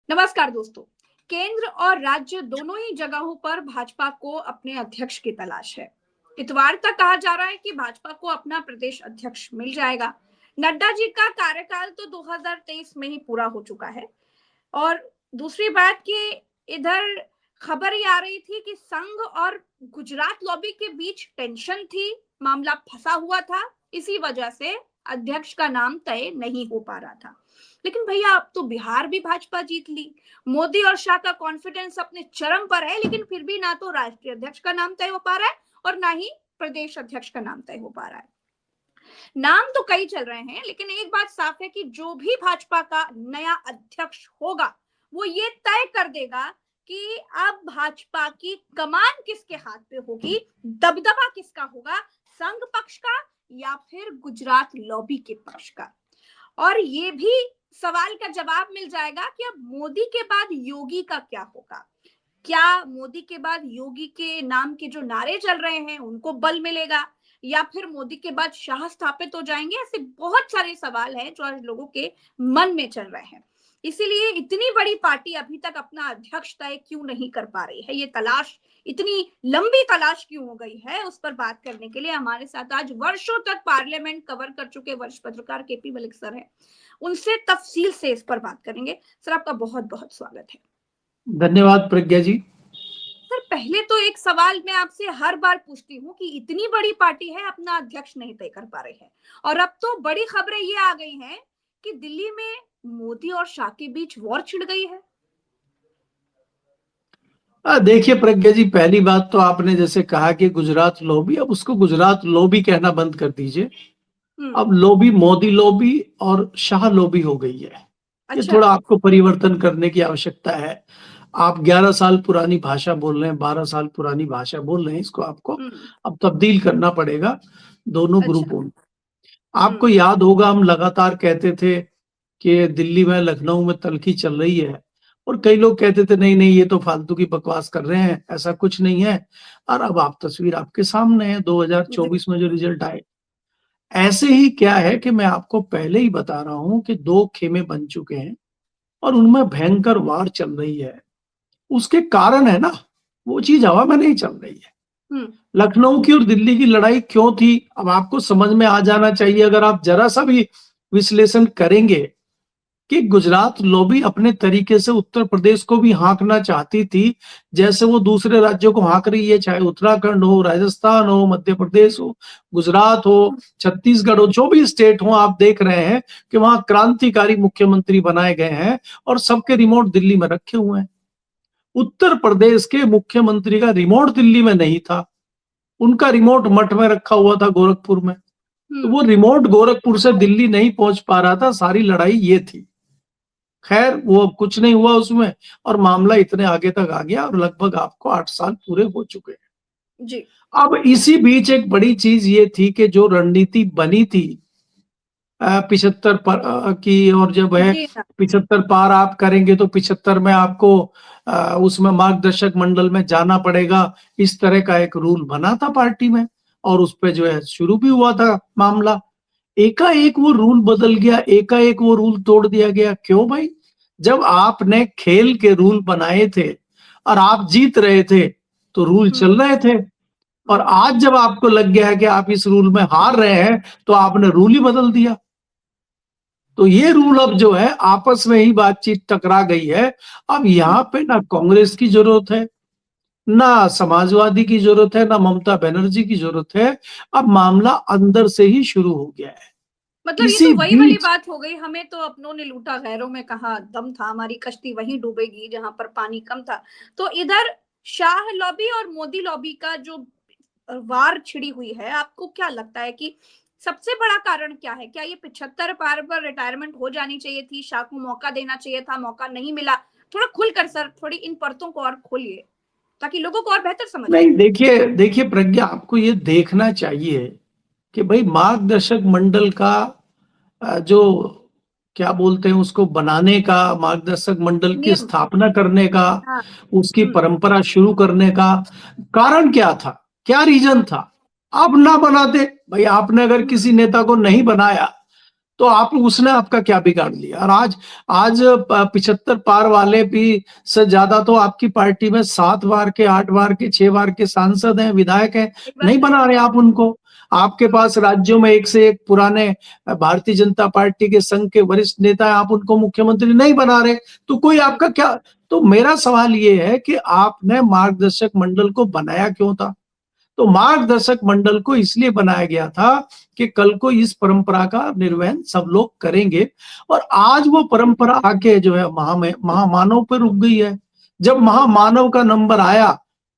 नमस्कार दोस्तों। केंद्र और राज्य दोनों ही जगहों पर भाजपा को अपने अध्यक्ष की तलाश है। इतवार तक कहा जा रहा है कि भाजपा को अपना प्रदेश अध्यक्ष मिल जाएगा। नड्डा जी का कार्यकाल तो 2023 में ही पूरा हो चुका है। और दूसरी बात कि इधर खबर ये आ रही थी कि संघ और गुजरात लॉबी के बीच टेंशन थी, मामला फंसा हुआ था। इसी वजह से अध्यक्ष का नाम तय नहीं हो पा रहा था। लेकिन भैया अब तो बिहार भी भाजपा जीत ली। मोदी और शाह का कॉन्फिडेंस अपने चरम पर है, लेकिन फिर भी ना तो राष्ट्रीय अध्यक्ष का नाम तय हो पा रहा है और ना ही प्रदेश अध्यक्ष का नाम तय हो पा रहा है। नाम तो कई चल रहे हैं, लेकिन एक बात साफ है कि जो भी भाजपा का नया अध्यक्ष होगा वो ये तय कर देगा कि अब भाजपा की कमान किसके हाथ पे होगी, दबदबा किसका होगा, संघ पक्ष का या फिर गुजरात लॉबी के पक्ष का। और ये भी सवाल का जवाब मिल जाएगा कि अब मोदी के बाद योगी का क्या होगा। क्या मोदी के बाद योगी के नाम के जो नारे चल रहे हैं उनको बल मिलेगा, या फिर मोदी के बाद शाह स्थापित हो जाएंगे। ऐसे बहुत सारे सवाल हैं जो आज लोगों के मन में चल रहे हैं। इसीलिए इतनी बड़ी पार्टी अभी तक अपना अध्यक्ष तय क्यों नहीं कर पा रही है, ये तलाश, इतनी लंबी तलाश क्यों हो गई है, उस पर बात करने के लिए हमारे साथ आज वर्षों तक पार्लियामेंट कवर कर चुके वरिष्ठ पत्रकार केपी मलिक सर हैं। उनसे तफसील से इस पर बात करेंगे। सर, आपका बहुत बहुत स्वागत है। धन्यवाद प्रज्ञा जी। सर, पहले तो एक सवाल मैं आपसे हर बार पूछती हूँ कि इतनी बड़ी पार्टी है, अपना अध्यक्ष नहीं तय कर पा रही है, और अब तो बड़ी खबरें ये आ गई हैं कि दिल्ली में मोदी और शाह के बीच वॉर छिड़ गई है। देखिए प्रज्ञा जी, पहली बात तो आपने जैसे कहा कि गुजरात लॉबी, अब उसको गुजरात लॉबी कहना बंद कर दीजिए। अब लॉबी मोदी लॉबी और शाह लॉबी हो गई है। ये थोड़ा आपको परिवर्तन करने की आवश्यकता है। आप 11 साल पुरानी भाषा बोल रहे हैं, 12 साल पुरानी भाषा बोल रहे हैं, इसको आपको अब तब्दील करना पड़ेगा दोनों ग्रुपों में। आपको याद होगा हम लगातार कहते थे कि दिल्ली में, लखनऊ में तल्खी चल रही है, और कई लोग कहते थे नहीं नहीं ये तो फालतू की बकवास कर रहे हैं, ऐसा कुछ नहीं है। और अब आप तस्वीर आपके सामने है 2024 में जो रिजल्ट आए। ऐसे ही क्या है कि मैं आपको पहले ही बता रहा हूं कि 2 खेमे बन चुके हैं और उनमें भयंकर वार चल रही है। उसके कारण है ना, वो चीज हवा में नहीं चल रही है। लखनऊ की और दिल्ली की लड़ाई क्यों थी, अब आपको समझ में आ जाना चाहिए अगर आप जरा सा भी विश्लेषण करेंगे कि गुजरात लॉबी अपने तरीके से उत्तर प्रदेश को भी हाँकना चाहती थी, जैसे वो दूसरे राज्यों को हाँक रही है, चाहे उत्तराखंड हो, राजस्थान हो, मध्य प्रदेश हो, गुजरात हो, छत्तीसगढ़ हो, जो भी स्टेट हो, आप देख रहे हैं कि वहां क्रांतिकारी मुख्यमंत्री बनाए गए हैं और सबके रिमोट दिल्ली में रखे हुए हैं। उत्तर प्रदेश के मुख्यमंत्री का रिमोट दिल्ली में नहीं था, उनका रिमोट मठ में रखा हुआ था गोरखपुर में। तो वो रिमोट गोरखपुर से दिल्ली नहीं पहुंच पा रहा था, सारी लड़ाई ये थी। खैर वो अब कुछ नहीं हुआ उसमें, और मामला इतने आगे तक आ गया और लगभग आपको 8 साल पूरे हो चुके हैं जी। अब इसी बीच एक बड़ी चीज ये थी कि जो रणनीति बनी थी 75 पर की, और जब है 75 पार आप करेंगे तो 75 में आपको उसमें मार्गदर्शक मंडल में जाना पड़ेगा, इस तरह का एक रूल बना था पार्टी में, और उस पर जो है शुरू भी हुआ था मामला। एकाएक वो रूल बदल गया, एकाएक वो रूल तोड़ दिया गया। क्यों भाई? जब आपने खेल के रूल बनाए थे और आप जीत रहे थे तो रूल चल रहे थे, और आज जब आपको लग गया है कि आप इस रूल में हार रहे हैं तो आपने रूल ही बदल दिया। तो ये रूल अब जो है आपस में ही बातचीत टकरा गई है। अब यहाँ पे ना कांग्रेस की जरूरत है, ना समाजवादी की जरूरत है, ना ममता बनर्जी की जरूरत है। अब मामला अंदर से ही शुरू हो गया है। मतलब ये तो वही वाली बात हो गई, हमें तो अपनों ने लूटा गैरों में कहा दम था, हमारी कश्ती वहीं डूबेगी जहां पर पानी कम था। तो इधर शाह लॉबी और मोदी लॉबी का जो वार छिड़ी हुई है, आपको क्या लगता है कि सबसे बड़ा कारण क्या है? क्या ये 75 पार पर रिटायरमेंट हो जानी चाहिए थी, शाह को मौका देना चाहिए था, मौका नहीं मिला? थोड़ा खुलकर सर, थोड़ी इन परतों को और खोलिए ताकि लोगों को और बेहतर समझ आए। नहीं, देखिए प्रज्ञा, आपको ये देखना चाहिए कि भाई मार्गदर्शक मंडल का जो क्या बोलते हैं उसको बनाने का, मार्गदर्शक मंडल की स्थापना करने का, उसकी परंपरा शुरू करने का कारण क्या था, क्या रीजन था? आप ना बनाते भाई। आपने अगर किसी नेता को नहीं बनाया तो आप उसने आपका क्या बिगाड़ लिया? और आज आज 75 पार वाले भी से ज्यादा तो आपकी पार्टी में 7 बार के, 8 बार के, 6 बार के सांसद हैं, विधायक हैं, नहीं बना रहे आप उनको। आपके पास राज्यों में एक से एक पुराने भारतीय जनता पार्टी के संघ के वरिष्ठ नेता है, आप उनको मुख्यमंत्री नहीं बना रहे, तो कोई आपका क्या? तो मेरा सवाल ये है कि आपने मार्गदर्शक मंडल को बनाया क्यों था? तो मार्गदर्शक मंडल को इसलिए बनाया गया था कि कल को इस परंपरा का निर्वहन सब लोग करेंगे, और आज वो परंपरा आके जो है महामानव पे रुक गई है। जब महामानव का नंबर आया,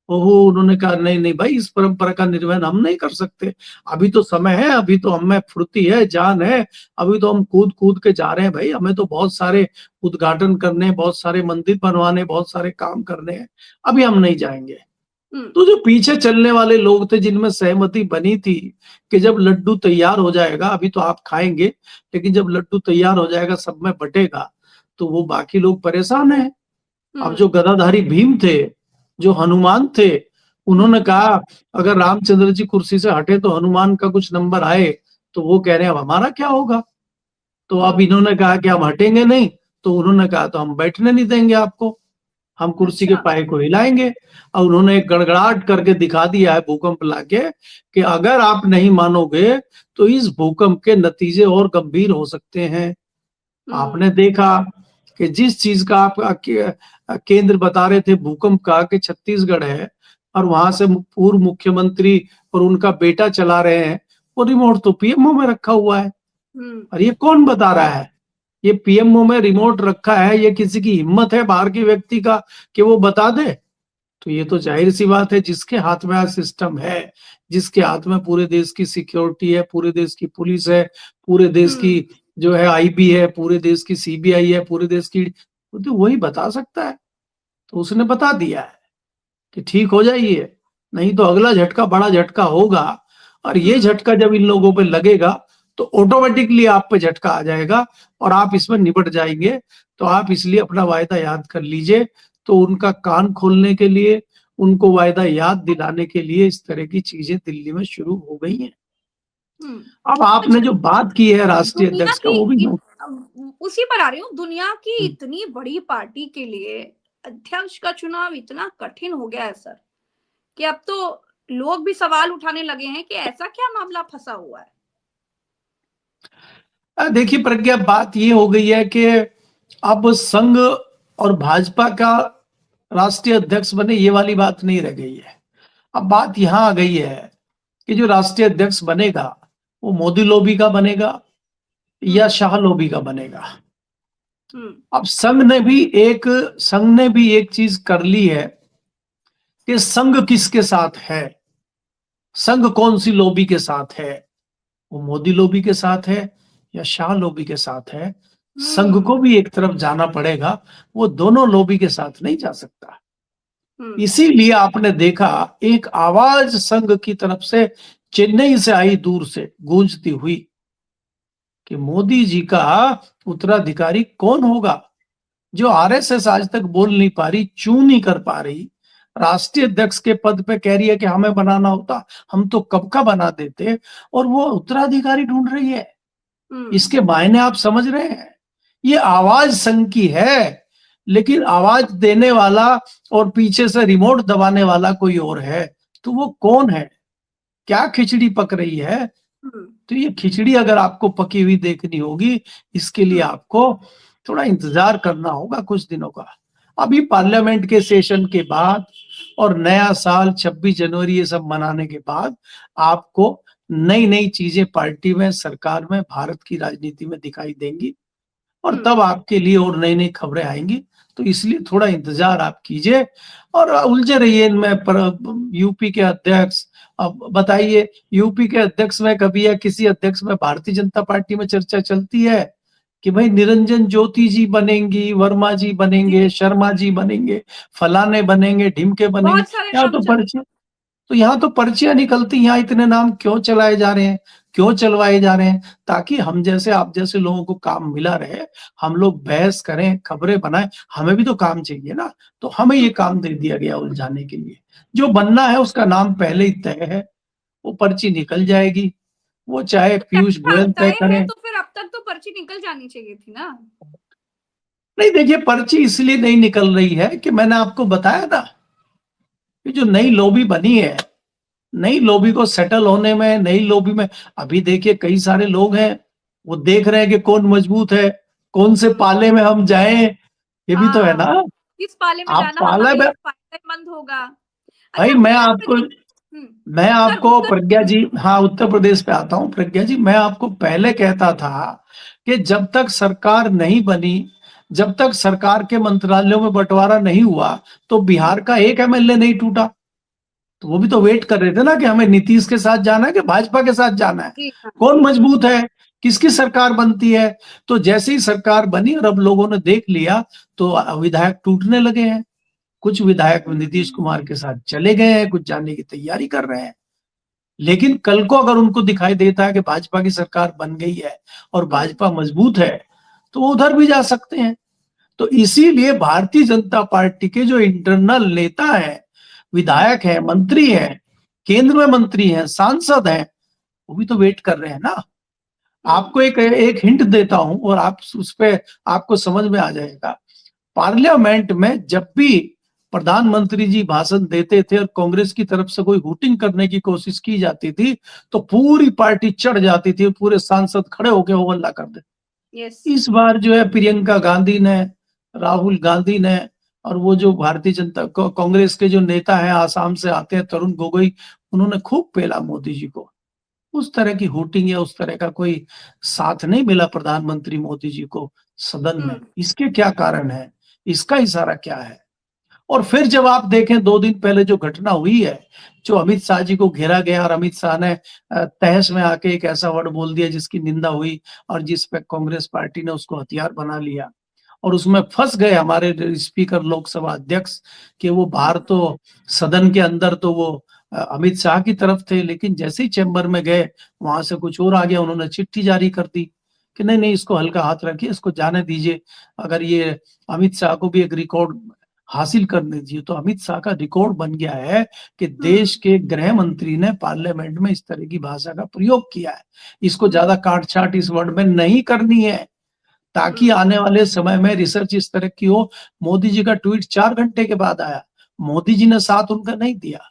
ओहो, उन्होंने कहा नहीं नहीं भाई, इस परंपरा का निर्वहन हम नहीं कर सकते, अभी तो समय है, अभी तो हमें फुर्ती है, जान है, अभी तो हम कूद कूद के जा रहे हैं भाई, हमें तो बहुत सारे उद्घाटन करने, बहुत सारे मंदिर बनवाने, बहुत सारे काम करने हैं, अभी हम नहीं जाएंगे। तो जो पीछे चलने वाले लोग थे, जिनमें सहमति बनी थी कि जब लड्डू तैयार हो जाएगा, अभी तो आप खाएंगे, लेकिन जब लड्डू तैयार हो जाएगा, सब में बटेगा, तो वो बाकी लोग परेशान हैं। अब जो गदाधारी भीम थे, जो हनुमान थे, उन्होंने कहा अगर रामचंद्र जी कुर्सी से हटे तो हनुमान का कुछ नंबर आए, तो वो कह रहे हैं अब हमारा क्या होगा? तो अब इन्होंने कहा कि हम हटेंगे नहीं, तो उन्होंने कहा तो हम बैठने नहीं देंगे आपको, हम कुर्सी के पाए को हिलाएंगे। और उन्होंने एक गड़गड़ाहट करके दिखा दिया है भूकंप लाके कि अगर आप नहीं मानोगे तो इस भूकंप के नतीजे और गंभीर हो सकते हैं। आपने देखा कि जिस चीज का आप केंद्र बता रहे थे भूकंप का कि छत्तीसगढ़ है, और वहां से पूर्व मुख्यमंत्री और उनका बेटा चला रहे हैं, वो रिमोट तो पीएमओ में रखा हुआ है। और ये कौन बता रहा है? ये पीएमओ में रिमोट रखा है, ये किसी की हिम्मत है बाहर के व्यक्ति का कि वो बता दे? तो ये तो जाहिर सी बात है, जिसके हाथ में आज सिस्टम है, जिसके हाथ में पूरे देश की सिक्योरिटी है, पूरे देश की पुलिस है, पूरे देश की जो है आईबी है, पूरे देश की सीबीआई है, पूरे देश की, तो वही बता सकता है। तो उसने बता दिया है कि ठीक हो जाइए, नहीं तो अगला झटका बड़ा झटका होगा, और ये झटका जब इन लोगों पे लगेगा तो ऑटोमेटिकली आप पे झटका आ जाएगा और आप इसमें निपट जाएंगे। तो आप इसलिए अपना वायदा याद कर लीजिए। तो उनका कान खोलने के लिए, उनको वायदा याद दिलाने के लिए इस तरह की चीजें दिल्ली में शुरू हो गई हैं। अब आपने जो बात की है राष्ट्रीय अध्यक्ष का, वो भी उसी पर आ रही हूँ। दुनिया की इतनी बड़ी पार्टी के लिए अध्यक्ष का चुनाव इतना कठिन हो गया है सर, कि अब तो लोग भी सवाल उठाने लगे हैं कि ऐसा क्या मामला फंसा हुआ है। देखिए प्रज्ञा, बात ये हो गई है कि अब संघ और भाजपा का राष्ट्रीय अध्यक्ष बने, ये वाली बात नहीं रह गई है। अब बात यहां आ गई है कि जो राष्ट्रीय अध्यक्ष बनेगा वो मोदी लॉबी का बनेगा या शाह लॉबी का बनेगा। अब संघ ने भी एक चीज कर ली है कि संघ किसके साथ है, संघ कौन सी लॉबी के साथ है, वो मोदी लॉबी के साथ है या शाह लॉबी के साथ है। संघ को भी एक तरफ जाना पड़ेगा, वो दोनों लॉबी के साथ नहीं जा सकता। इसीलिए आपने देखा एक आवाज संघ की तरफ से चेन्नई से आई, दूर से गूंजती हुई, कि मोदी जी का उत्तराधिकारी कौन होगा। जो आरएसएस आज तक बोल नहीं पा रही, चू नहीं कर पा रही, राष्ट्रीय अध्यक्ष के पद पे कह रही है कि हमें बनाना होता हम तो कब का बना देते, और वो उत्तराधिकारी ढूंढ रही है। इसके मायने आप समझ रहे हैं? ये आवाज संघ की है, लेकिन आवाज देने वाला और पीछे से रिमोट दबाने वाला कोई और है। तो वो कौन है? क्या खिचड़ी पक रही है? तो ये खिचड़ी अगर आपको पकी हुई देखनी होगी, इसके लिए आपको थोड़ा इंतजार करना होगा कुछ दिनों का। अभी पार्लियामेंट के सेशन के बाद और नया साल 26 जनवरी ये सब मनाने के बाद आपको नई नई चीजें पार्टी में, सरकार में, भारत की राजनीति में दिखाई देंगी, और तब आपके लिए और नई नई खबरें आएंगी। तो इसलिए थोड़ा इंतजार आप कीजिए और उलझे रहिए इनमें। पर यूपी के अध्यक्ष, अब बताइए, यूपी के अध्यक्ष में कभी या किसी अध्यक्ष में भारतीय जनता पार्टी में चर्चा चलती है कि भाई निरंजन ज्योति जी बनेंगी, वर्मा जी बनेंगे, शर्मा जी बनेंगे, फलाने बनेंगे, ढिमके बनेंगे? यहाँ तो पर्चियां निकलती, यहाँ इतने नाम क्यों चलाए जा रहे हैं, क्यों चलवाए जा रहे हैं? ताकि हम जैसे, आप जैसे लोगों को काम मिला रहे, हम लोग बहस करें, खबरें बनाएं, हमें भी तो काम चाहिए ना। तो हमें ये काम दे दिया गया उलझाने के लिए। जो बनना है उसका नाम पहले ही तय है, वो पर्ची निकल जाएगी, वो चाहे पीयूष गोयल तय तय है करें। तो फिर अब तक तो पर्ची निकल जानी चाहिए थी ना। नहीं देखिए, पर्ची इसलिए नहीं निकल रही है कि मैंने आपको बताया ना कि जो नई लॉबी बनी है, नई लॉबी को सेटल होने में, नई लॉबी में अभी देखिए कई सारे लोग हैं, वो देख रहे हैं कि कौन मजबूत है, कौन से पाले में हम जाएं, ये भी तो है ना। हाँ, किस पाले में आप जाना पाला हमारे में, लिए फायदेमंद होगा। भाई अच्छा उत्तर प्रदेश। हम्म। मैं सर आपको उत्तर। प्रज्ञा जी, हाँ उत्तर प्रदेश पे आता हूँ प्रज्ञा जी। मैं आपको पहले कहता था कि जब तक सरकार नहीं बनी, जब तक सरकार के मंत्रालयों में बंटवारा नहीं हुआ, तो बिहार का एक एमएलए नहीं टूटा। तो वो भी तो वेट कर रहे थे ना कि हमें नीतीश के साथ जाना है कि भाजपा के साथ जाना है, जी हाँ। कौन मजबूत है, किसकी सरकार बनती है। तो जैसे ही सरकार बनी और अब लोगों ने देख लिया, तो विधायक टूटने लगे हैं। कुछ विधायक नीतीश कुमार के साथ चले गए हैं, कुछ जाने की तैयारी कर रहे हैं। लेकिन कल को अगर उनको दिखाई देता है कि भाजपा की सरकार बन गई है और भाजपा मजबूत है, तो वो उधर भी जा सकते हैं। तो इसीलिए भारतीय जनता पार्टी के जो इंटरनल नेता हैं, विधायक हैं, मंत्री हैं, केंद्र में मंत्री हैं, सांसद हैं, वो भी तो वेट कर रहे हैं ना। आपको एक एक हिंट देता हूं और आप उस पे आपको समझ में आ जाएगा। पार्लियामेंट में जब भी प्रधानमंत्री जी भाषण देते थे और कांग्रेस की तरफ से कोई हुटिंग करने की कोशिश की जाती थी, तो पूरी पार्टी चढ़ जाती थी, पूरे सांसद खड़े होकर हो हल्ला कर देते। इस बार जो है प्रियंका गांधी ने, राहुल गांधी ने, और वो जो भारतीय जनता कांग्रेस के जो नेता हैं आसाम से आते हैं तरुण गोगोई, उन्होंने खूब पेला मोदी जी को। उस तरह की हुटिंग या उस तरह का कोई साथ नहीं मिला प्रधानमंत्री मोदी जी को सदन में। इसके क्या कारण है, इसका इशारा क्या है। और फिर जब आप देखें 2 दिन पहले जो घटना हुई है, जो अमित शाह जी को घेरा गया और अमित शाह ने तहस में आके एक ऐसा वर्ड बोल दिया जिसकी निंदा हुई, और जिस पे कांग्रेस पार्टी ने उसको हथियार बना लिया, और उसमें फंस गए हमारे स्पीकर लोकसभा अध्यक्ष कि वो बाहर तो सदन के अंदर तो वो अमित शाह की तरफ थे, लेकिन जैसे ही चैम्बर में गए वहां से कुछ और आ गया। उन्होंने चिट्ठी जारी कर दी कि नहीं नहीं, इसको हल्का हाथ रखिए, इसको जाने दीजिए, अगर ये अमित शाह को भी एक रिकॉर्ड हासिल करने दीजिए। तो अमित शाह का रिकॉर्ड बन गया है कि देश के गृह मंत्री ने पार्लियामेंट में इस तरह की भाषा का प्रयोग किया है। इसको ज्यादा काट छाट इस वर्ड में नहीं करनी है, ताकि आने वाले समय में रिसर्च इस तरह की हो। मोदी जी का ट्वीट 4 घंटे के बाद आया, मोदी जी ने साथ उनका नहीं दिया।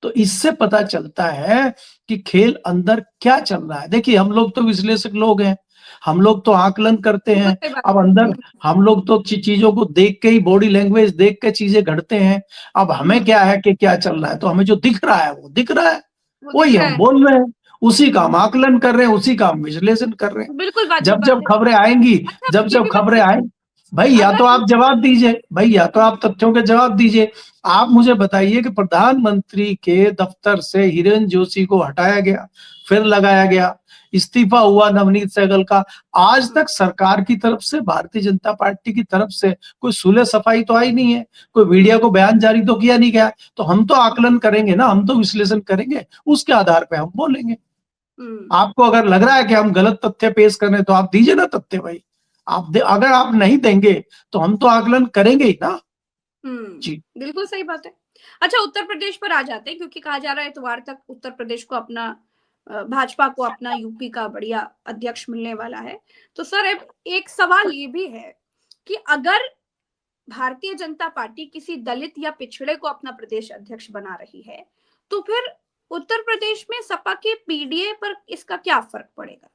तो इससे पता चलता है कि खेल अंदर क्या चल रहा है। देखिए हम लोग तो विश्लेषक लोग हैं, हम लोग तो आकलन करते हैं। अब अंदर हम लोग तो चीजों को देख के ही, बॉडी लैंग्वेज देख के चीजें घड़ते हैं। अब हमें क्या है कि क्या चल रहा है, तो हमें जो दिख रहा है वो दिख रहा है, वही हम बोल रहे हैं, उसी का हम आकलन कर रहे हैं, उसी का हम विश्लेषण कर रहे हैं। बिल्कुल जब जब खबरें आएंगी, जब जब खबरें आएंगी, भाई या तो आप जवाब दीजिए, भाई या तो आप तथ्यों के जवाब दीजिए। आप मुझे बताइए कि प्रधानमंत्री के दफ्तर से हिरेन जोशी को हटाया गया, फिर लगाया गया, इस्तीफा हुआ नवनीत सहगल का, आज तक सरकार की तरफ से, भारतीय जनता पार्टी की तरफ से कोई सुलह सफाई तो आई नहीं है, कोई मीडिया को बयान जारी तो किया नहीं गया। तो हम तो आकलन करेंगे ना, हम तो विश्लेषण करेंगे, उसके आधार पर हम बोलेंगे। आपको अगर लग रहा है कि हम गलत तथ्य पेश कर रहे हैं तो आप दीजिए ना तथ्य भाई। अगर आप नहीं देंगे तो हम तो आकलन करेंगे ही ना। जी बिल्कुल सही बात है। अच्छा उत्तर प्रदेश पर आ जाते हैं, क्योंकि कहा जा रहा है इतवार तक उत्तर प्रदेश को अपना, भाजपा को अपना यूपी का बढ़िया अध्यक्ष मिलने वाला है। तो सर एक सवाल ये भी है कि अगर भारतीय जनता पार्टी किसी दलित या पिछड़े को अपना प्रदेश अध्यक्ष बना रही है, तो फिर उत्तर प्रदेश में सपा के पीडीए पर इसका क्या फर्क पड़ेगा?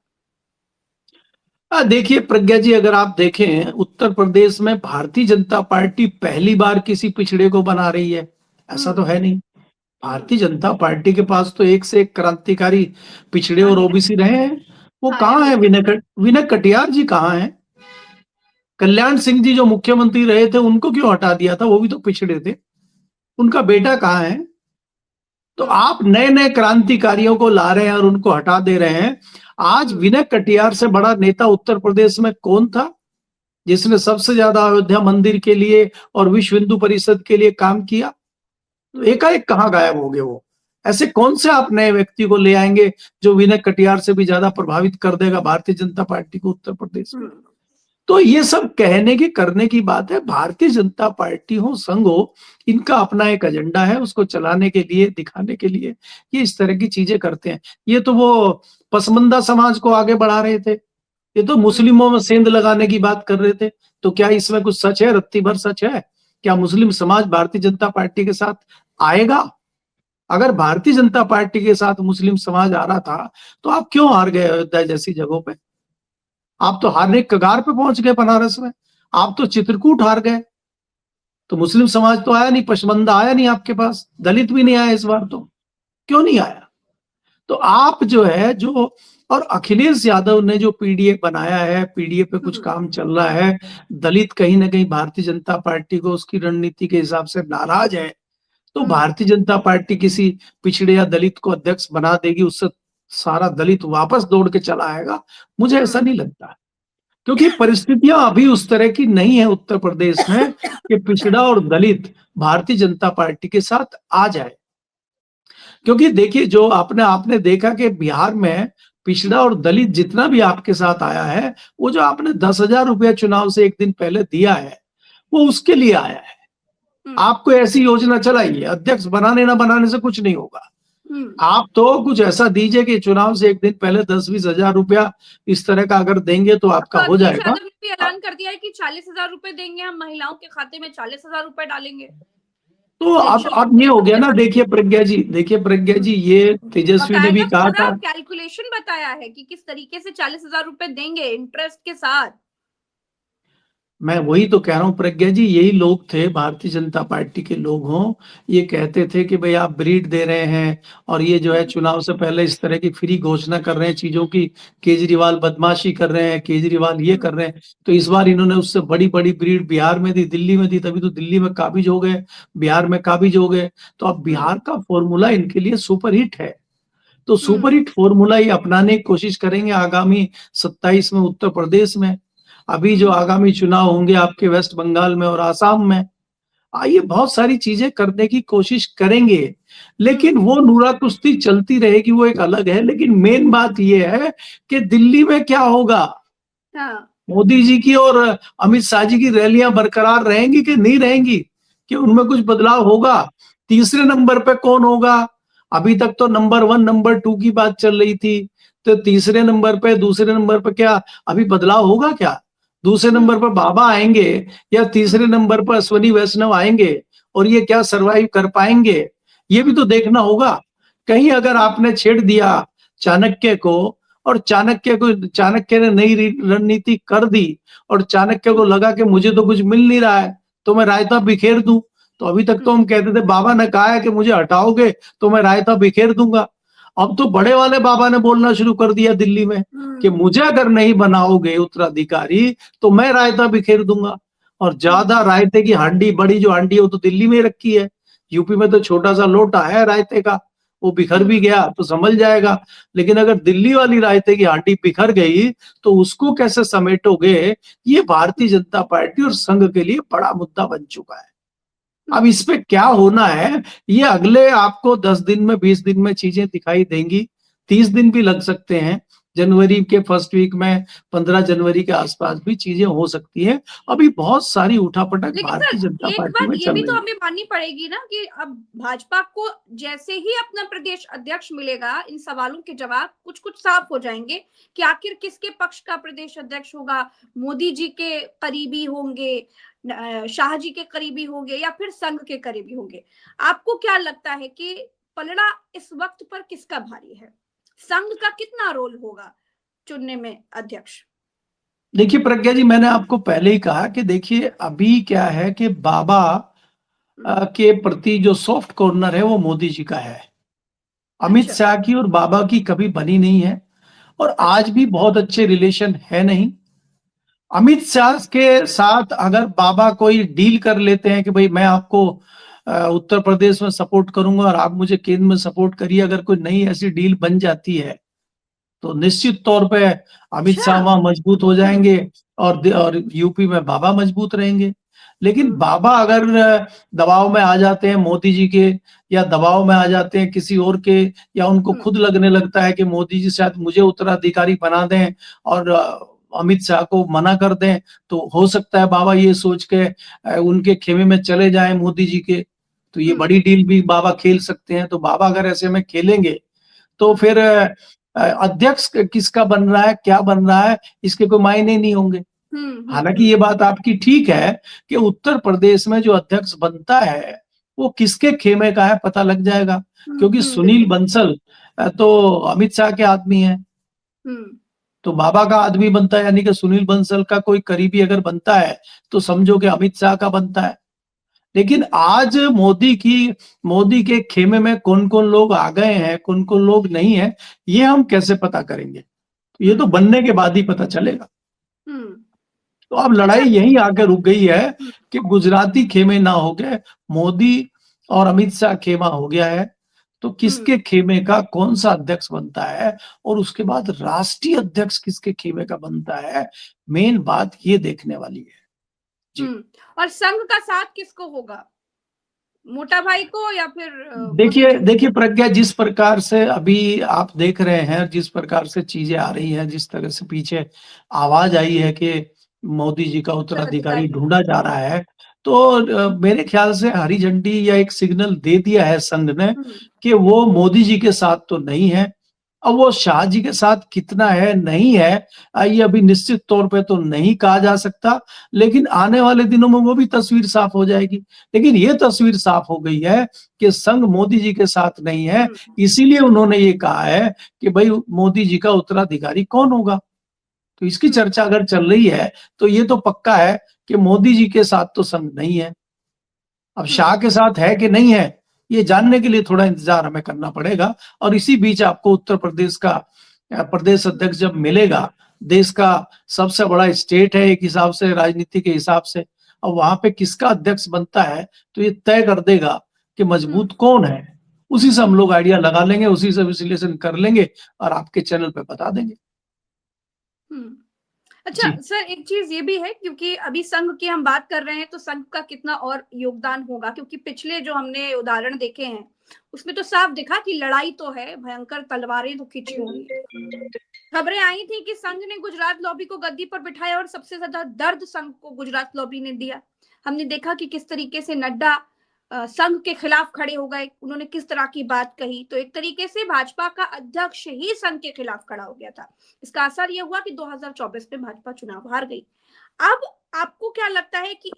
देखिए प्रज्ञा जी, अगर आप देखें उत्तर प्रदेश में भारतीय जनता पार्टी पहली बार किसी पिछड़े को बना रही है, ऐसा तो है नहीं। भारतीय जनता पार्टी के पास तो एक से एक क्रांतिकारी पिछड़े और ओबीसी रहे हैं। वो कहाँ है? विनय कटियार जी कहाँ हैं? कल्याण सिंह जी जो मुख्यमंत्री रहे थे उनको क्यों हटा दिया था? वो भी तो पिछड़े थे। उनका बेटा कहाँ है? तो आप नए नए क्रांतिकारियों को ला रहे हैं और उनको हटा दे रहे हैं। आज विनय कटियार से बड़ा नेता उत्तर प्रदेश में कौन था जिसने सबसे ज्यादा अयोध्या मंदिर के लिए और विश्व हिंदू परिषद के लिए काम किया? तो एकाएक कहाँ गायब हो गए वो? ऐसे कौन से आप नए व्यक्ति को ले आएंगे जो विनय कटियार से भी ज्यादा प्रभावित कर देगा भारतीय जनता पार्टी को उत्तर प्रदेश में? तो ये सब कहने की करने की बात है। भारतीय जनता पार्टी हो, संघ हो, इनका अपना एक एजेंडा है, उसको चलाने के लिए, दिखाने के लिए ये इस तरह की चीजें करते हैं। ये तो वो पसमंदा समाज को आगे बढ़ा रहे थे, ये तो मुस्लिमों में सेंध लगाने की बात कर रहे थे। तो क्या इसमें कुछ सच है, रत्ती भर सच है? क्या मुस्लिम समाज भारतीय जनता पार्टी के साथ आएगा? अगर भारतीय जनता पार्टी के साथ मुस्लिम समाज आ रहा था तो आप क्यों हार गए अयोध्या जैसी जगहों पे? आप तो हारने के कगार पे पहुंच गए बनारस में, आप तो चित्रकूट हार गए। तो मुस्लिम समाज तो आया नहीं, पशमंदा आया नहीं आपके पास, दलित भी नहीं आया इस बार। तो क्यों नहीं आया? तो आप जो है जो, और अखिलेश यादव ने जो पीडीए बनाया है, पीडीए पे कुछ काम चल रहा है, दलित कहीं ना कहीं भारतीय जनता पार्टी को उसकी रणनीति के हिसाब से नाराज है, तो भारतीय जनता पार्टी किसी पिछड़े या दलित को अध्यक्ष बना देगी, उससे सारा दलित वापस दौड़ के चला आएगा? मुझे ऐसा नहीं लगता, क्योंकि परिस्थितियां अभी उस तरह की नहीं है उत्तर प्रदेश में कि पिछड़ा और दलित भारतीय जनता पार्टी के साथ आ जाए। क्योंकि देखिए, जो आपने देखा कि बिहार में पिछड़ा और दलित जितना भी आपके साथ आया है, वो जो आपने 10,000 रुपया चुनाव से एक दिन पहले दिया है, वो उसके लिए आया है। आपको ऐसी योजना चलाइए, अध्यक्ष बनाने ना बनाने से कुछ नहीं होगा। आप तो कुछ ऐसा दीजिए कि चुनाव से एक दिन पहले 10-20 हजार रुपया इस तरह का अगर देंगे तो आपका हो जाएगा। यादव ने भी ऐलान कर दिया है कि 40,000 रुपए देंगे, हम महिलाओं के खाते में 40,000 रुपए डालेंगे। तो अब ये हो गया ना। देखिए प्रज्ञा जी, ये तेजस्वी ने भी कहा था, कैलकुलेशन बताया है कि किस तरीके से 40,000 रुपए देंगे इंटरेस्ट के साथ। मैं वही तो कह रहा हूँ प्रज्ञा जी, यही लोग थे, भारतीय जनता पार्टी के लोग हों, ये कहते थे कि भाई आप ब्रीड दे रहे हैं और ये जो है चुनाव से पहले इस तरह की फ्री घोषणा कर रहे हैं चीजों की, केजरीवाल बदमाशी कर रहे हैं, केजरीवाल ये कर रहे हैं। तो इस बार इन्होंने उससे बड़ी बड़ी ब्रीड बिहार में दी, दिल्ली में दी, तभी तो दिल्ली में काबिज हो गए, बिहार में काबिज हो गए। तो अब बिहार का फॉर्मूला इनके लिए सुपरहिट है, तो सुपरहिट फॉर्मूला ही अपनाने की कोशिश करेंगे आगामी 27 में उत्तर प्रदेश में। अभी जो आगामी चुनाव होंगे आपके वेस्ट बंगाल में और आसाम में, आइए बहुत सारी चीजें करने की कोशिश करेंगे, लेकिन वो नूरा कुश्ती चलती रहेगी, वो एक अलग है। लेकिन मेन बात ये है कि दिल्ली में क्या होगा, मोदी जी की और अमित शाह जी की रैलियां बरकरार रहेंगी कि नहीं रहेंगी, कि उनमें कुछ बदलाव होगा? तीसरे नंबर पे कौन होगा? अभी तक तो नंबर 1 नंबर 2 की बात चल रही थी, तो तीसरे नंबर पे, दूसरे नंबर पे क्या अभी बदलाव होगा क्या? दूसरे नंबर पर बाबा आएंगे या तीसरे नंबर पर अश्वनी वैष्णव आएंगे, और ये क्या सरवाइव कर पाएंगे, ये भी तो देखना होगा। कहीं अगर आपने छेड़ दिया चाणक्य को, और चाणक्य ने नई रणनीति कर दी, और चाणक्य को लगा कि मुझे तो कुछ मिल नहीं रहा है तो मैं रायता बिखेर दूं। तो अभी तक तो हम कहते थे बाबा ने कहा है कि मुझे हटाओगे तो मैं रायता बिखेर दूंगा। अब तो बड़े वाले बाबा ने बोलना शुरू कर दिया दिल्ली में कि मुझे अगर नहीं बनाओगे उत्तराधिकारी तो मैं रायता बिखेर दूंगा। और ज्यादा रायते की हांडी, बड़ी जो हांडी है वो तो दिल्ली में रखी है, यूपी में तो छोटा सा लोटा है रायते का, वो बिखर भी गया तो संभल जाएगा। लेकिन अगर दिल्ली वाली रायते की हांडी बिखर गई तो उसको कैसे समेटोगे? ये भारतीय जनता पार्टी और संघ के लिए बड़ा मुद्दा बन चुका है। अब इस पे क्या होना है, ये अगले आपको 10 दिन में, 20 दिन में चीजें दिखाई देंगी। 30 दिन भी लग सकते हैं, जनवरी के फर्स्ट वीक में, 15 जनवरी के आसपास भी चीजें हो सकती हैं। अभी बहुत सारी उठापटक भारतीय जनता पार्टी में चल रही है। ये भी तो हमें माननी पड़ेगी ना कि अब भाजपा को जैसे ही अपना प्रदेश अध्यक्ष मिलेगा, इन सवालों के जवाब कुछ कुछ साफ हो जाएंगे कि आखिर किसके पक्ष का प्रदेश अध्यक्ष होगा। मोदी जी के करीबी होंगे, शाह जी के करीबी होंगे, या फिर संघ के करीबी होंगे? आपको क्या लगता है कि पलड़ा इस वक्त पर किसका भारी है? संघ का कितना रोल होगा चुनने में अध्यक्ष? देखिए प्रज्ञा जी, मैंने आपको पहले ही कहा कि देखिए अभी क्या है कि बाबा के प्रति जो सॉफ्ट कॉर्नर है वो मोदी जी का है। अमित शाह की और बाबा की कभी बनी नहीं है, और आज भी बहुत अच्छे रिलेशन है नहीं। अमित शाह के साथ अगर बाबा कोई डील कर लेते हैं कि भाई मैं आपको उत्तर प्रदेश में सपोर्ट करूंगा और आप मुझे केंद्र में सपोर्ट करिए, अगर कोई नई ऐसी डील बन जाती है तो निश्चित तौर पे अमित शाह वहां मजबूत हो जाएंगे और यूपी में बाबा मजबूत रहेंगे। लेकिन बाबा अगर दबाव में आ जाते हैं मोदी जी के, या दबाव में आ जाते हैं किसी और के, या उनको खुद लगने लगता है कि मोदी जी शायद मुझे उत्तराधिकारी बना दें और अमित शाह को मना कर दें, तो हो सकता है बाबा ये सोच के उनके खेमे में चले जाएं मोदी जी के। तो ये बड़ी डील भी बाबा खेल सकते हैं। तो बाबा अगर ऐसे में खेलेंगे तो फिर अध्यक्ष किसका बन रहा है, क्या बन रहा है, इसके कोई मायने नहीं होंगे। हालांकि ये बात आपकी ठीक है कि उत्तर प्रदेश में जो अध्यक्ष बनता है वो किसके खेमे का है पता लग जाएगा, क्योंकि सुनील बंसल तो अमित शाह के आदमी है, तो बाबा का आदमी बनता है, यानी कि सुनील बंसल का कोई करीबी अगर बनता है तो समझो कि अमित शाह का बनता है। लेकिन आज मोदी के खेमे में कौन कौन लोग आ गए हैं, कौन कौन लोग नहीं है, ये हम कैसे पता करेंगे? ये तो बनने के बाद ही पता चलेगा। तो अब लड़ाई यही आकर रुक गई है कि गुजराती खेमे ना हो गए, मोदी और अमित शाह खेमा हो गया है, तो किसके खेमे का कौन सा अध्यक्ष बनता है और उसके बाद राष्ट्रीय अध्यक्ष किसके खेमे का बनता है, मेन बात ये देखने वाली है जी। और संघ का साथ किसको होगा, मोटा भाई को या फिर? देखिए प्रज्ञा, जिस प्रकार से अभी आप देख रहे हैं, जिस प्रकार से चीजें आ रही हैं, जिस तरह से पीछे आवाज आई है कि मोदी जी का उत्तराधिकारी ढूंढा जा रहा है, तो मेरे ख्याल से हरी झंडी या एक सिग्नल दे दिया है संघ ने कि वो मोदी जी के साथ तो नहीं है। अब वो शाह जी के साथ कितना है नहीं है ये अभी निश्चित तौर पे तो नहीं कहा जा सकता, लेकिन आने वाले दिनों में वो भी तस्वीर साफ हो जाएगी। लेकिन ये तस्वीर साफ हो गई है कि संघ मोदी जी के साथ नहीं है, इसीलिए उन्होंने ये कहा है कि भाई मोदी जी का उत्तराधिकारी कौन होगा। तो इसकी चर्चा अगर चल रही है तो ये तो पक्का है कि मोदी जी के साथ तो संघ नहीं है। अब शाह के साथ है कि नहीं है, ये जानने के लिए थोड़ा इंतजार हमें करना पड़ेगा। और इसी बीच आपको उत्तर प्रदेश का प्रदेश अध्यक्ष जब मिलेगा, देश का सबसे बड़ा स्टेट है एक हिसाब से, राजनीति के हिसाब से, अब वहां पे किसका अध्यक्ष बनता है तो ये तय कर देगा कि मजबूत कौन है। उसी से हम लोग आइडिया लगा लेंगे, उसी से विश्लेषण कर लेंगे और आपके चैनल पे बता देंगे। अच्छा सर, एक चीज ये भी है, क्योंकि अभी संघ की हम बात कर रहे हैं तो संघ का कितना और योगदान होगा, क्योंकि पिछले जो हमने उदाहरण देखे हैं उसमें तो साफ दिखा कि लड़ाई तो है, भयंकर तलवारें तो खींची हुई। खबरें आई थी कि संघ ने गुजरात लॉबी को गद्दी पर बिठाया और सबसे ज्यादा दर्द संघ को गुजरात लॉबी ने दिया। हमने देखा कि किस तरीके से नड्डा संघ के खिलाफ खड़े हो गए, उन्होंने किस तरह की बात कही, तो एक तरीके से भाजपा का अध्यक्ष ही संघ के खिलाफ खड़ा हो गया था। इसका असर यह हुआ कि 2024 में भाजपा चुनाव हार गई। अब आपको क्या लगता है कि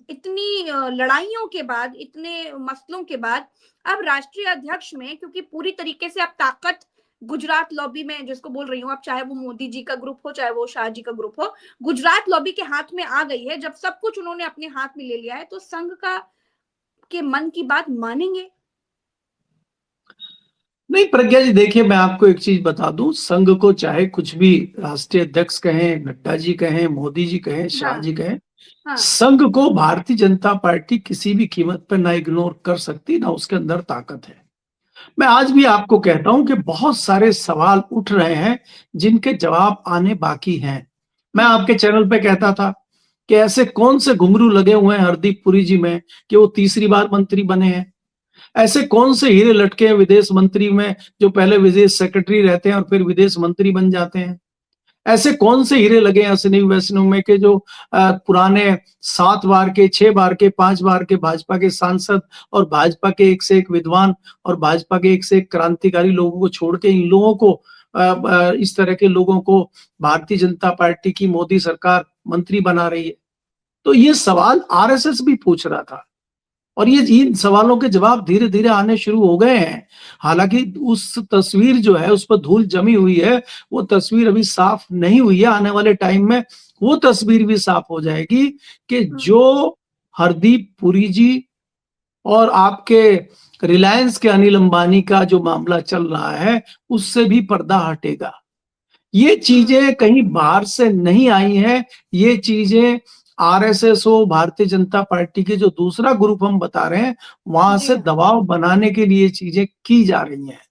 इतनी लड़ाइयों के बाद, इतने मसलों के बाद अब राष्ट्रीय अध्यक्ष में, क्योंकि पूरी तरीके से अब ताकत गुजरात लॉबी में, जिसको बोल रही हूँ आप, चाहे वो मोदी जी का ग्रुप हो चाहे वो शाह जी का ग्रुप हो, गुजरात लॉबी के हाथ में आ गई है। जब सब कुछ उन्होंने अपने हाथ में ले लिया है तो संघ के मन की बात मानेंगे? नहीं प्रज्ञा जी, देखिए मैं आपको एक चीज बता दूं, संघ को चाहे कुछ भी राष्ट्रीय अध्यक्ष कहें, नड्डा जी कहें, मोदी जी कहें, शाह जी कहें, संघ को भारतीय जनता पार्टी किसी भी कीमत पर ना इग्नोर कर सकती, ना उसके अंदर ताकत है। मैं आज भी आपको कहता हूं कि बहुत सारे सवाल उठ रहे हैं जिनके जवाब आने बाकी हैं। मैं आपके चैनल पे कहता था कि ऐसे कौन से घुंघरू लगे हुए हैं हरदीप पुरी जी में कि वो तीसरी बार मंत्री बने हैं, ऐसे कौन से हीरे लटके हैं विदेश मंत्री में जो पहले विदेश सेक्रेटरी रहते हैं और फिर विदेश मंत्री बन जाते हैं, ऐसे कौन से हीरे लगे हैं अश्विनी वैष्णव में के जो पुराने 7 बार के, 6 बार के, 5 बार के भाजपा के सांसद और भाजपा के एक से एक विद्वान और भाजपा के एक से एक क्रांतिकारी लोगों को छोड़ के इन लोगों को, इस तरह के लोगों को भारतीय जनता पार्टी की मोदी सरकार मंत्री बना रही है। तो ये सवाल आरएसएस भी पूछ रहा था और ये इन सवालों के जवाब धीरे धीरे आने शुरू हो गए हैं। हालांकि उस तस्वीर जो है उस पर धूल जमी हुई है, वो तस्वीर अभी साफ नहीं हुई है। आने वाले टाइम में वो तस्वीर भी साफ हो जाएगी कि जो हरदीप पुरी जी और आपके रिलायंस के अनिल अंबानी का जो मामला चल रहा है उससे भी पर्दा हटेगा। ये चीजें कहीं बाहर से नहीं आई हैं, ये चीजें आरएसएस हो, भारतीय जनता पार्टी के जो दूसरा ग्रुप हम बता रहे हैं वहां से दबाव बनाने के लिए चीजें की जा रही हैं।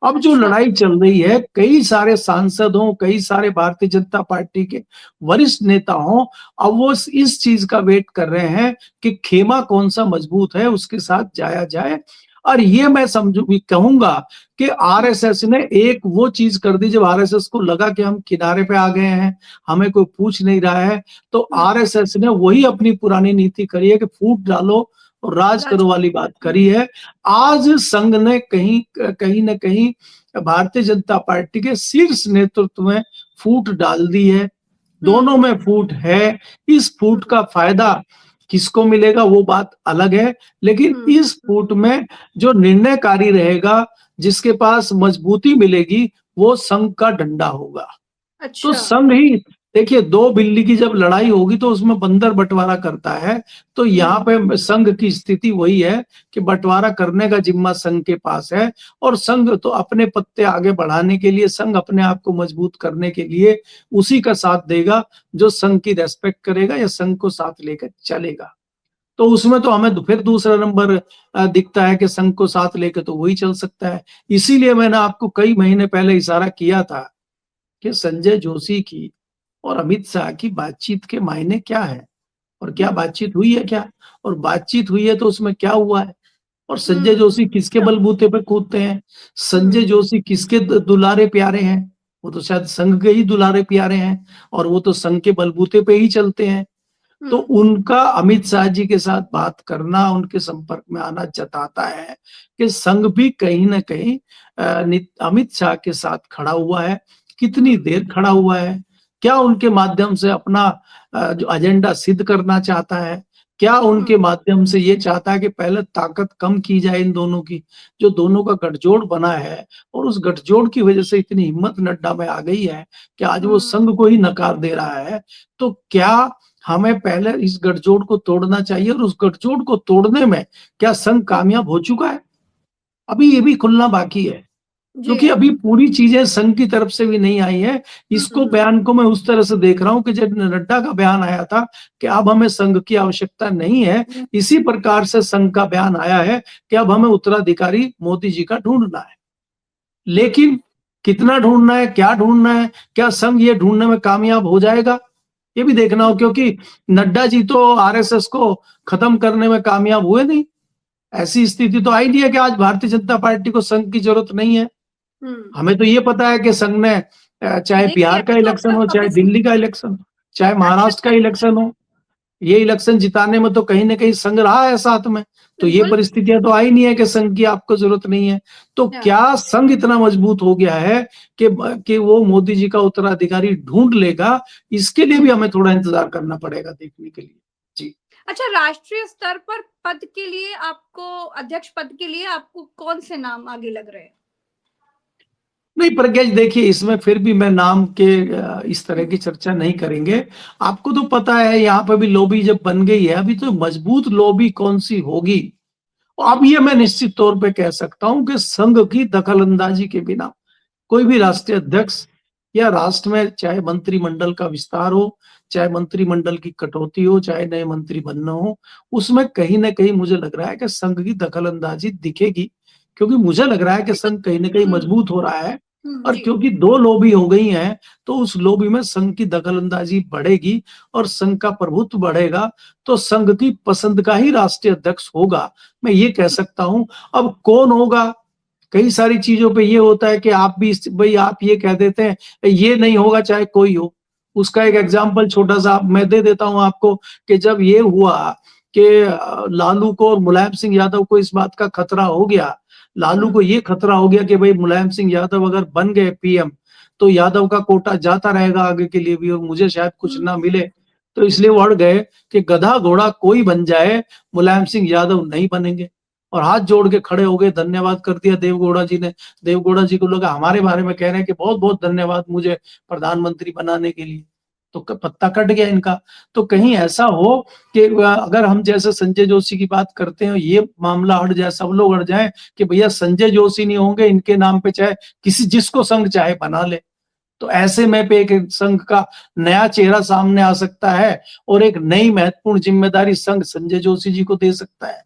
अब जो लड़ाई चल रही है, कई सारे सांसद हों, कई सारे भारतीय जनता पार्टी के वरिष्ठ नेता हों, अब वो इस चीज का वेट कर रहे हैं कि खेमा कौन सा मजबूत है उसके साथ जाया जाए। और ये मैं समझू भी कहूंगा कि आरएसएस ने एक वो चीज कर दी, जब आरएसएस को लगा कि हम किनारे पे आ गए हैं, हमें कोई पूछ नहीं रहा है, तो आरएसएस ने वही अपनी पुरानी नीति करी है कि फूट डालो और राज करो वाली बात करी है। आज संघ ने कहीं न कहीं भारतीय जनता पार्टी के शीर्ष नेतृत्व में फूट डाल दी है, दोनों में फूट है। इस फूट का फायदा किसको मिलेगा वो बात अलग है, लेकिन इस फूट में जो निर्णयकारी रहेगा, जिसके पास मजबूती मिलेगी, वो संघ का डंडा होगा। अच्छा। तो संघ ही, देखिए, दो बिल्ली की जब लड़ाई होगी तो उसमें बंदर बंटवारा करता है। तो यहाँ पे संघ की स्थिति वही है कि बंटवारा करने का जिम्मा संघ के पास है, और संघ तो अपने पत्ते आगे बढ़ाने के लिए, संघ अपने आप को मजबूत करने के लिए उसी का साथ देगा जो संघ की रेस्पेक्ट करेगा या संघ को साथ लेकर चलेगा। तो उसमें तो हमें फिर दूसरा नंबर दिखता है कि संघ को साथ लेकर तो वही चल सकता है। इसीलिए मैंने आपको कई महीने पहले इशारा किया था कि संजय जोशी की और अमित शाह की बातचीत के मायने क्या है, और क्या बातचीत हुई है क्या, और बातचीत हुई है तो उसमें क्या हुआ है, और संजय जोशी किसके बलबूते पे कूदते हैं, संजय जोशी किसके दुलारे प्यारे हैं। वो तो शायद संघ के ही दुलारे प्यारे हैं, और वो तो संघ के बलबूते पे ही चलते हैं। तो उनका अमित शाह जी के साथ बात करना, उनके संपर्क में आना जताता है कि संघ भी कहीं ना कहीं अमित शाह के साथ खड़ा हुआ है। कितनी देर खड़ा हुआ है, क्या उनके माध्यम से अपना जो एजेंडा सिद्ध करना चाहता है, क्या उनके माध्यम से ये चाहता है कि पहले ताकत कम की जाए इन दोनों की, जो दोनों का गठजोड़ बना है, और उस गठजोड़ की वजह से इतनी हिम्मत नड्डा में आ गई है कि आज वो संघ को ही नकार दे रहा है। तो क्या हमें पहले इस गठजोड़ को तोड़ना चाहिए, और उस गठजोड़ को तोड़ने में क्या संघ कामयाब हो चुका है? अभी ये भी खुलना बाकी है, क्योंकि अभी पूरी चीजें संघ की तरफ से भी नहीं आई है। इसको बयान को मैं उस तरह से देख रहा हूं कि जब नड्डा का बयान आया था कि अब हमें संघ की आवश्यकता नहीं है, इसी प्रकार से संघ का बयान आया है कि अब हमें उत्तराधिकारी मोदी जी का ढूंढना है। लेकिन कितना ढूंढना है, क्या ढूंढना है, क्या संघ ये ढूंढने में कामयाब हो जाएगा, ये भी देखना हो, क्योंकि नड्डा जी तो आरएसएस को खत्म करने में कामयाब हुए नहीं। ऐसी स्थिति तो आई नहीं है कि आज भारतीय जनता पार्टी को संघ की जरूरत नहीं है। हमें तो ये पता है कि संघ ने, चाहे बिहार का इलेक्शन हो, चाहे दिल्ली का इलेक्शन हो, चाहे महाराष्ट्र का इलेक्शन हो, ये इलेक्शन जिताने में तो कहीं ना कहीं संघ रहा है साथ में। तो ये परिस्थितियां तो आई नहीं है कि संघ की आपको जरूरत नहीं है। तो क्या संघ इतना मजबूत हो गया है कि वो मोदी जी का उत्तराधिकारी ढूंढ लेगा? इसके लिए भी हमें थोड़ा इंतजार करना पड़ेगा देखने के लिए। जी। अच्छा, राष्ट्रीय स्तर पर पद के लिए आपको, अध्यक्ष पद के लिए आपको कौन से नाम आगे लग रहे हैं? नहीं प्रज्ञा जी, देखिए, इसमें फिर भी मैं नाम के इस तरह की चर्चा नहीं करेंगे। आपको तो पता है यहाँ पे भी लॉबी जब बन गई है, अभी तो मजबूत लॉबी कौन सी होगी। अब ये मैं निश्चित तौर पे कह सकता हूं कि संघ की दखलंदाजी के बिना कोई भी राष्ट्रीय अध्यक्ष या राष्ट्र में, चाहे मंत्रिमंडल का विस्तार हो, चाहे मंत्रिमंडल की कटौती हो, चाहे नए मंत्री बनना हो, उसमें कहीं ना कहीं मुझे लग रहा है कि संघ की दखलंदाजी दिखेगी। क्योंकि मुझे लग रहा है कि संघ कहीं ना कहीं मजबूत हो रहा है, और क्योंकि दो लॉबी हो गई हैं, तो उस लॉबी में संघ की दखलंदाजी बढ़ेगी और संघ का प्रभुत्व बढ़ेगा, तो संघ की पसंद का ही राष्ट्रीय अध्यक्ष होगा, मैं ये कह सकता हूं। अब कौन होगा, कई सारी चीजों पे ये होता है कि आप भी भाई आप ये कह देते हैं ये नहीं होगा चाहे कोई हो। उसका एक एग्जाम्पल छोटा सा मैं दे देता हूं आपको कि जब ये हुआ कि लालू को और मुलायम सिंह यादव को इस बात का खतरा हो गया, लालू को ये खतरा हो गया कि भाई मुलायम सिंह यादव अगर बन गए पीएम तो यादव का कोटा जाता रहेगा आगे के लिए भी, और मुझे शायद कुछ ना मिले, तो इसलिए वो अड़ गए कि गधा घोड़ा कोई बन जाए, मुलायम सिंह यादव नहीं बनेंगे। और हाथ जोड़ के खड़े हो गए, धन्यवाद कर दिया देवगौड़ा जी ने। देवगौड़ा जी को लोग हमारे बारे में कह रहे हैं कि बहुत बहुत धन्यवाद मुझे प्रधानमंत्री बनाने के लिए, तो पत्ता कट गया इनका। तो कहीं ऐसा हो कि अगर हम जैसे संजय जोशी की बात करते हैं, ये मामला अड़ जाए, सब लोग अड़ जाए कि भैया संजय जोशी नहीं होंगे, इनके नाम पे चाहे किसी जिसको संघ चाहे बना ले, तो ऐसे में पे एक संघ का नया चेहरा सामने आ सकता है और एक नई महत्वपूर्ण जिम्मेदारी संघ संजय जोशी जी को दे सकता है।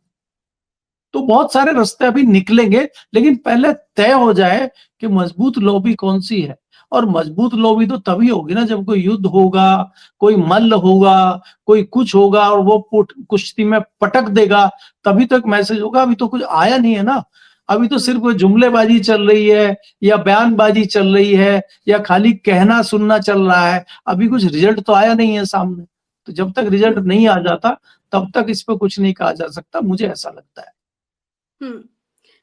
तो बहुत सारे रास्ते अभी निकलेंगे, लेकिन पहले तय हो जाए कि मजबूत लॉबी कौन सी है। और मजबूत लॉबी तो तभी होगी ना जब कोई युद्ध होगा, कोई मल्ल होगा, कोई कुछ होगा और वो कुश्ती में पटक देगा, तभी तो एक मैसेज होगा। अभी तो कुछ आया नहीं है ना, अभी तो सिर्फ जुमलेबाजी चल रही है या बयानबाजी चल रही है या खाली कहना सुनना चल रहा है, अभी कुछ रिजल्ट तो आया नहीं है सामने। तो जब तक रिजल्ट नहीं आ जाता तब तक इस पर कुछ नहीं कहा जा सकता, मुझे ऐसा लगता है।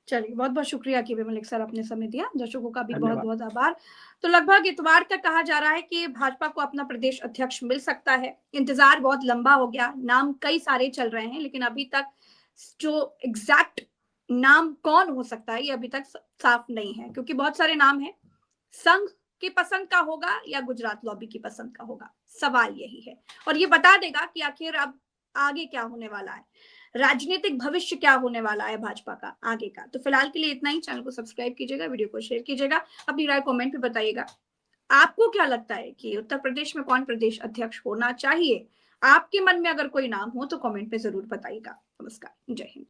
चलिए, बहुत बहुत शुक्रिया केबी मलिक सर, आपने समय दिया। दर्शकों का भी बहुत धन्यवाद। बहुत आभार। तो लगभग इतवार तक कहा जा रहा है कि भाजपा को अपना प्रदेश अध्यक्ष मिल सकता है। इंतजार बहुत लंबा हो गया, नाम कई सारे चल रहे हैं, लेकिन अभी तक जो एग्जैक्ट नाम कौन हो सकता है ये अभी तक साफ नहीं है, क्योंकि बहुत सारे नाम हैं। संघ की पसंद का होगा या गुजरात लॉबी की पसंद का होगा, सवाल यही है। और ये बता देगा कि आखिर अब आगे क्या होने वाला है, राजनीतिक भविष्य क्या होने वाला है भाजपा का आगे का। तो फिलहाल के लिए इतना ही। चैनल को सब्सक्राइब कीजिएगा, वीडियो को शेयर कीजिएगा, अपनी राय कमेंट में बताइएगा। आपको क्या लगता है कि उत्तर प्रदेश में कौन प्रदेश अध्यक्ष होना चाहिए? आपके मन में अगर कोई नाम हो तो कमेंट में जरूर बताइएगा। नमस्कार, जय हिंद।